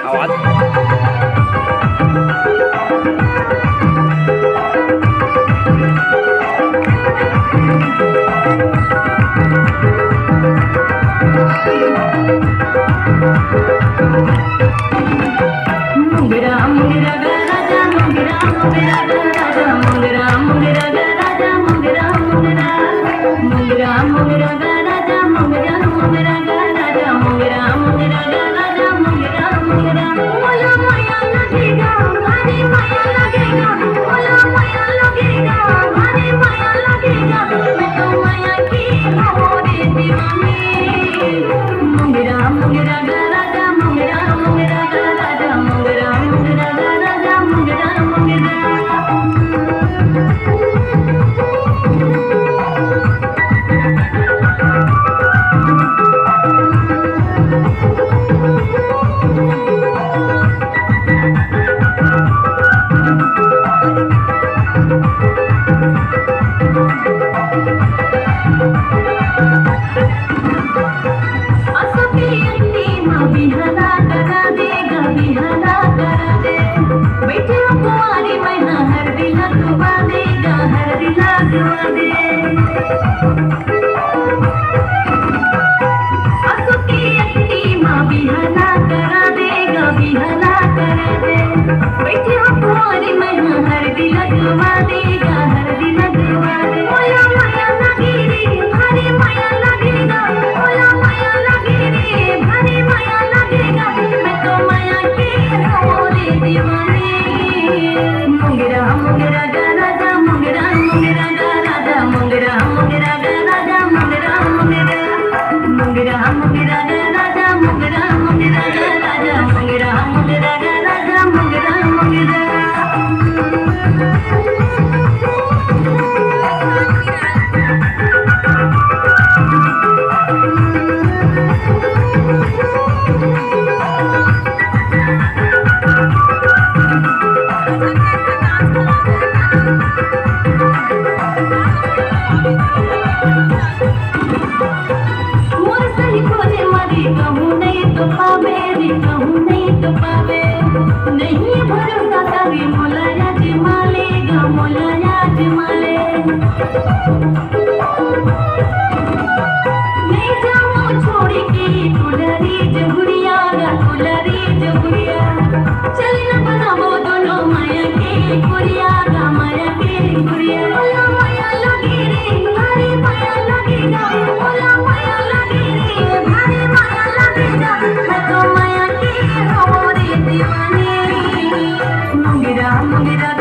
आवाज। मुंगरा मुंगरा गा राजा मुंगरा मुंगरा गा राजा मुंगरा मुंगरा गा राजा मुंगरा मुंगरा मुंगरा मुंगरा गा राजा मुंगरा मुंगरा गा राजा मुंगरा मुंगरा गा राजा मुंगरा मुंगरा बोलो माया लगेगा भारी माया लगेगा बोलो माया लगेगा भारी माया लगेगा मैं तो माया की हूँ रे दीवानी मुंगरा मुंगरा गा राजा मुंगरा मुंगरा गा राजा मुंगरा मुंगरा गा राजा मुंगरा मुंगरा बिहला करा देगा बिहला करा दे बैठे हो कुंवारी मैना हर दिला दुआ देगा हर दिला दुआ दे असु की अट्टी माँ बिहला करा देगा बिहला करा दे बैठे हो कुंवारी मैना हर दिला दुआ देगा हर दिला दुआ दे बोलो माया लगी रे भारी माया लगेगा बोलो माया लगी रे भारी माया लगेगा मैं तो माया की हूँ रे दीवानी मुंगरा मुंगरा गा राजा मुंगरा मुंगरा गा राजा मुंगरा मुंगरा गा राजा मुंगरा मुंगरा मुंगरा मुंगरा गा राजा मुंगरा मुंगरा गा राजा मुंगरा मुंगरा गा राजा मुंगरा मुंगरा मोर सही खोजे मारी कहूँ नहीं तो पावे रे कहूँ नहीं तो पावे नहीं भरोसा कभी मोलाया जमालेगा मोलाया जमाले नहीं जाऊँ छोड़ के कुलरी जहुरिया गा कुलरी जहुरिया चली न बनावो दोनों माया के कुरिया गा माया के कुरिया बोलो माया लगी रे भारी माया लगेगा बोलो माया लगी रे भारी माया लगेगा मैं तो माया की हूँ रे दीवानी मुंगरा मुंगरा